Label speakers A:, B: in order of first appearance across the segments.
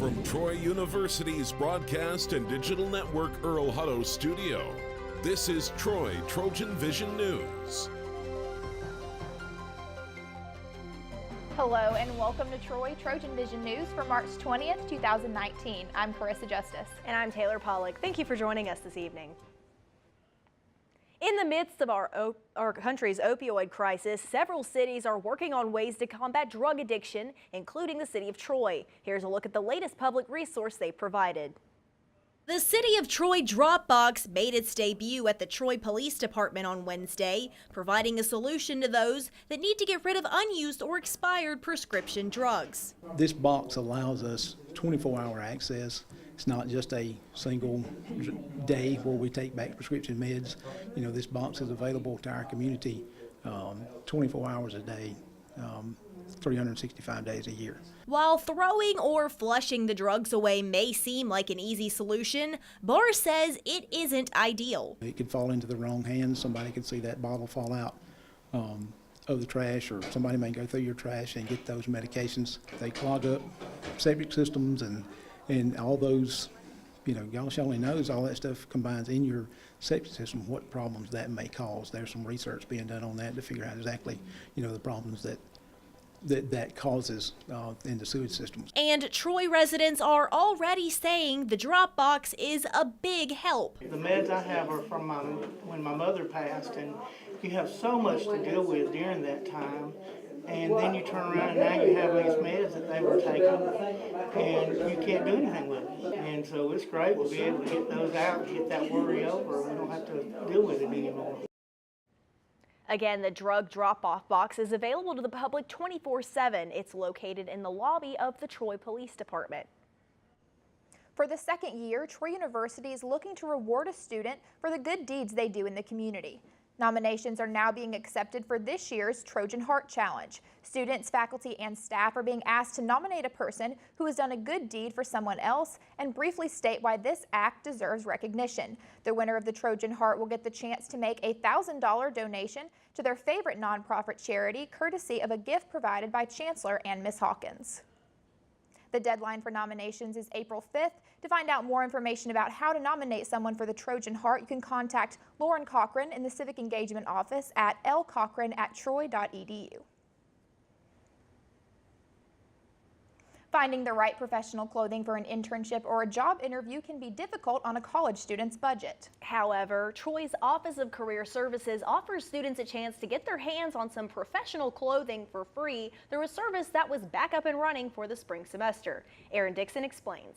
A: From Troy University's Broadcast and Digital Network Earl Hutto Studio, this is Troy TrojanVision News.
B: Hello and welcome to Troy TrojanVision News for March 20th, 2019. I'm Carissa Justice.
C: And I'm Taylor Pollock. Thank you for joining us this evening. In the midst of our country's opioid crisis, several cities are working on ways to combat drug addiction, including the city of Troy. Here's a look at the latest public resource they provided. The City of Troy Dropbox made its debut at the Troy Police Department on Wednesday, providing a solution to those that need to get rid of unused or expired prescription drugs.
D: This box allows us 24-hour access. It's not just a single day where we take back prescription meds. You know, this box is available to our community 24 hours a day, 365 days a year.
C: While throwing or flushing the drugs away may seem like an easy solution, Barr says it isn't ideal.
D: It could fall into the wrong hands. Somebody could see that bottle fall out of the trash, or somebody may go through your trash and get those medications. They clog up septic systems and all those, you know, gosh only knows all that stuff combines in your septic system, what problems that may cause. There's some research being done on that to figure out exactly, you know, the problems that causes in the sewage systems.
C: And Troy residents are already saying the Dropbox is a big help.
E: The meds I have are from when my mother passed, and you have so much to deal with during that time. And then you turn around and now you have these meds that they were taking and you can't do anything with it. And so it's great to be able to get those out and get that worry over. We don't have to deal with it anymore.
C: Again, the drug drop-off box is available to the public 24/7. It's located in the lobby of the Troy Police Department.
B: For the second year, Troy University is looking to reward a student for the good deeds they do in the community. Nominations are now being accepted for this year's Trojan Heart Challenge. Students, faculty, and staff are being asked to nominate a person who has done a good deed for someone else and briefly state why this act deserves recognition. The winner of the Trojan Heart will get the chance to make a $1,000 donation to their favorite nonprofit charity, courtesy of a gift provided by Chancellor and Ms. Hawkins. The deadline for nominations is April 5th. To find out more information about how to nominate someone for the Trojan Heart, you can contact Lauren Cochran in the Civic Engagement Office at lcochran@troy.edu. Finding the right professional clothing for an internship or a job interview can be difficult on a college student's budget.
C: However, Troy's Office of Career Services offers students a chance to get their hands on some professional clothing for free through a service that was back up and running for the spring semester. Aaron Dixon explains.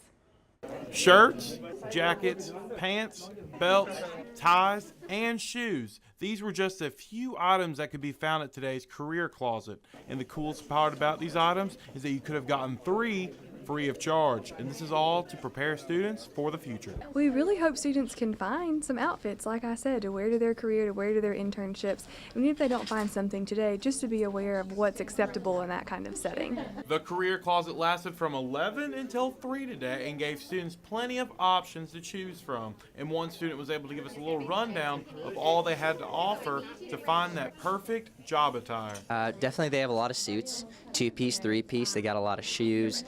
F: Shirts, jackets, pants, belts, ties, and shoes. These were just a few items that could be found at today's career closet. And the coolest part about these items is that you could have gotten 3 free of charge. And this is all to prepare students for the future.
G: We really hope students can find some outfits, like I said, to wear to their career, to wear to their internships. Even if they don't find something today, just to be aware of what's acceptable in that kind of setting.
F: The career closet lasted from 11 until 3 today and gave students plenty of options to choose from. And one student was able to give us a little rundown of all they had to offer to find that perfect job attire.
H: Definitely they have a lot of suits, 2-piece, 3-piece. They got a lot of shoes.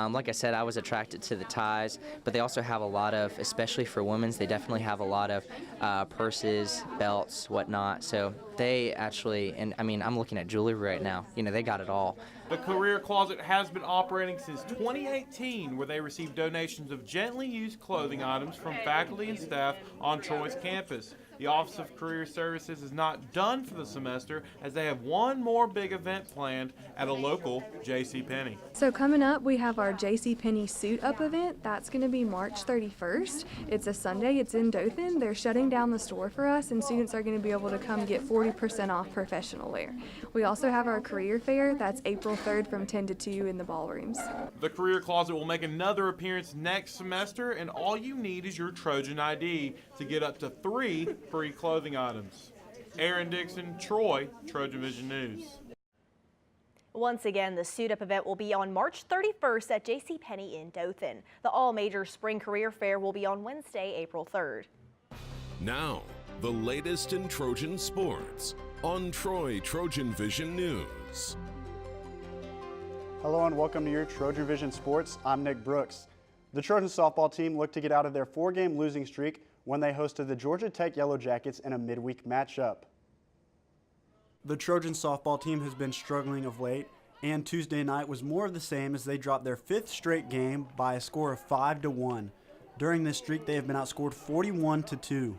H: Like I said, I was attracted to the ties, but they also have a lot of, especially for women's, they definitely have a lot of purses, belts, whatnot. So they actually, and I mean, I'm looking at jewelry right now. You know, they got it all.
F: The Career Closet has been operating since 2018, where they receive donations of gently used clothing items from faculty and staff on Troy's campus. The Office of Career Services is not done for the semester, as they have one more big event planned at a local JCPenney.
G: So coming up, we have our JCPenney Suit Up event. That's going to be March 31st. It's a Sunday. It's in Dothan. They're shutting down the store for us, and students are going to be able to come get 40% off professional wear. We also have our career fair. That's April 3rd from 10 to 2 in the ballrooms.
F: The Career Closet will make another appearance next semester, and all you need is your Trojan ID to get up to 3 free clothing items. Aaron Dixon, Troy, TrojanVision News.
C: Once again, the Suit Up event will be on March 31st at JCPenney in Dothan. The all-major spring career fair will be on Wednesday, April 3rd.
A: Now, the latest in Trojan sports on Troy TrojanVision News.
I: Hello and welcome to your TrojanVision Sports. I'm Nick Brooks. The Trojan softball team looked to get out of their 4-game losing streak when they hosted the Georgia Tech Yellow Jackets in a midweek matchup. The Trojan softball team has been struggling of late, and Tuesday night was more of the same as they dropped their 5th straight game by a score of 5-1. During this streak, they have been outscored 41-2.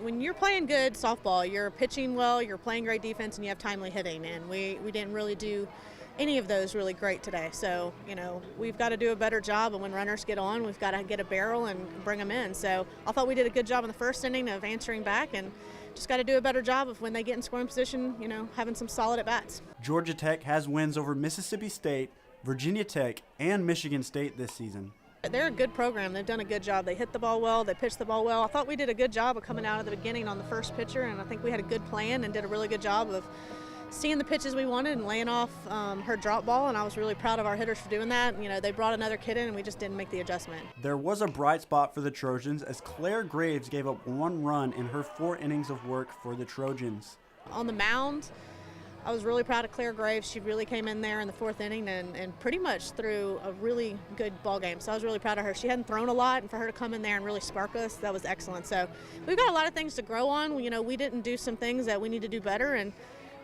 J: When you're playing good softball, you're pitching well, you're playing great defense, and you have timely hitting, and we didn't really do any of those really great today. So, we've got to do a better job, and when runners get on, we've got to get a barrel and bring them in. So I thought we did a good job in the first inning of answering back, and just got to do a better job of when they get in scoring position, having some solid at-bats.
I: Georgia Tech has wins over Mississippi State, Virginia Tech, and Michigan State this season.
J: They're a good program. They've done a good job. They hit the ball well. They pitched the ball well. I thought we did a good job of coming out of the beginning on the first pitcher, and I think we had a good plan and did a really good job of seeing the pitches we wanted and laying off her drop ball, and I was really proud of our hitters for doing that. They brought another kid in, and we just didn't make the adjustment.
I: There was a bright spot for the Trojans as Claire Graves gave up 1 run in her 4 innings of work for the Trojans.
J: On the mound, I was really proud of Claire Graves. She really came in there in the 4th inning and pretty much threw a really good ball game. So I was really proud of her. She hadn't thrown a lot, and for her to come in there and really spark us, that was excellent. So we've got a lot of things to grow on. We didn't do some things that we need to do better, and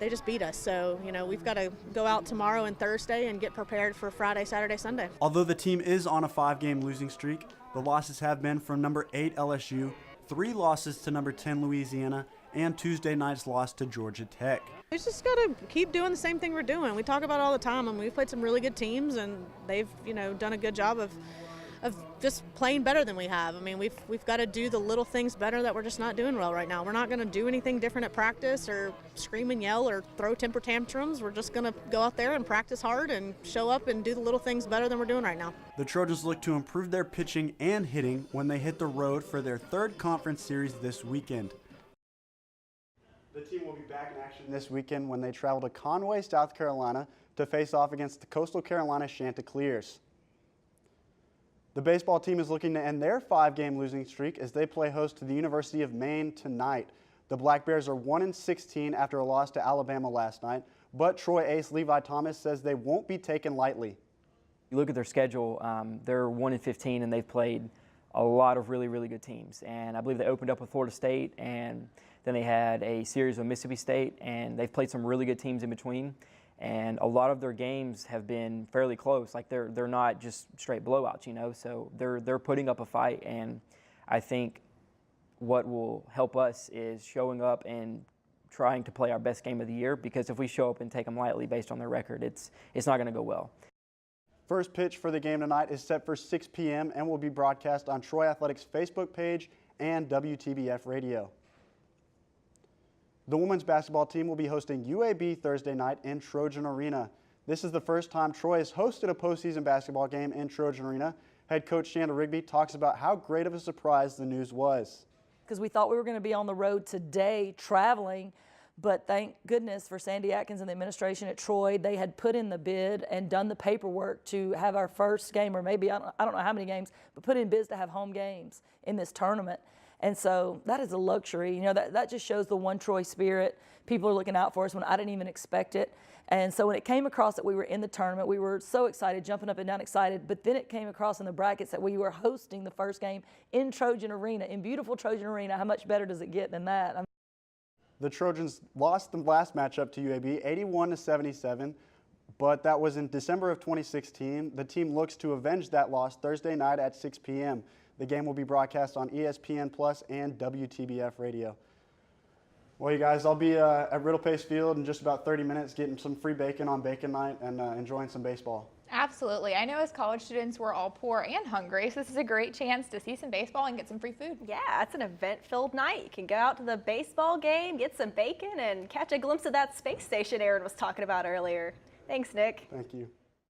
J: they just beat us. So, we've got to go out tomorrow and Thursday and get prepared for Friday, Saturday, Sunday.
I: Although the team is on a 5-game losing streak, the losses have been from number 8 LSU, 3 losses to number 10 Louisiana, and Tuesday night's loss to Georgia Tech.
J: We just got to keep doing the same thing we're doing. We talk about it all the time, and we've played some really good teams, and they've, done a good job of just playing better than we have. I mean, we've got to do the little things better that we're just not doing well right now. We're not going to do anything different at practice or scream and yell or throw temper tantrums. We're just going to go out there and practice hard and show up and do the little things better than we're doing right now.
I: The Trojans look to improve their pitching and hitting when they hit the road for their 3rd conference series this weekend. The team will be back in action this weekend when they travel to Conway, South Carolina to face off against the Coastal Carolina Chanticleers. The baseball team is looking to end their 5-game losing streak as they play host to the University of Maine tonight. The Black Bears are 1-16 after a loss to Alabama last night, but Troy ace Levi Thomas says they won't be taken lightly.
K: You look at their schedule, they're 1-15 and they've played a lot of really, really good teams. And I believe they opened up with Florida State, and then they had a series with Mississippi State, and they've played some really good teams in between. And a lot of their games have been fairly close. Like they're not just straight blowouts, So they're putting up a fight, and I think what will help us is showing up and trying to play our best game of the year. Because if we show up and take them lightly based on their record, it's not going to go well.
I: First pitch for the game tonight is set for 6 p.m. and will be broadcast on Troy Athletics' Facebook page and WTBF Radio. The women's basketball team will be hosting UAB Thursday night in Trojan Arena. This is the first time Troy has hosted a postseason basketball game in Trojan Arena. Head coach Shanda Rigby talks about how great of a surprise the news was.
L: Because we thought we were going to be on the road today traveling, but thank goodness for Sandy Atkins and the administration at Troy. They had put in the bid and done the paperwork to have our first game, or maybe I don't know how many games, but put in bids to have home games in this tournament. And so that is a luxury. That just shows the One Troy spirit. People are looking out for us when I didn't even expect it. And so when it came across that we were in the tournament, we were so excited, jumping up and down excited. But then it came across in the brackets that we were hosting the first game in Trojan Arena, in beautiful Trojan Arena. How much better does it get than that?
I: The Trojans lost the last matchup to UAB 81-77, but that was in December of 2016. The team looks to avenge that loss Thursday night at 6 p.m. The game will be broadcast on ESPN Plus and WTBF Radio. Well, you guys, I'll be at Riddle Pace Field in just about 30 minutes getting some free bacon on bacon night and enjoying some baseball.
B: Absolutely. I know as college students, we're all poor and hungry, so this is a great chance to see some baseball and get some free food.
C: Yeah, it's an event-filled night. You can go out to the baseball game, get some bacon, and catch a glimpse of that space station Aaron was talking about earlier. Thanks, Nick.
I: Thank you.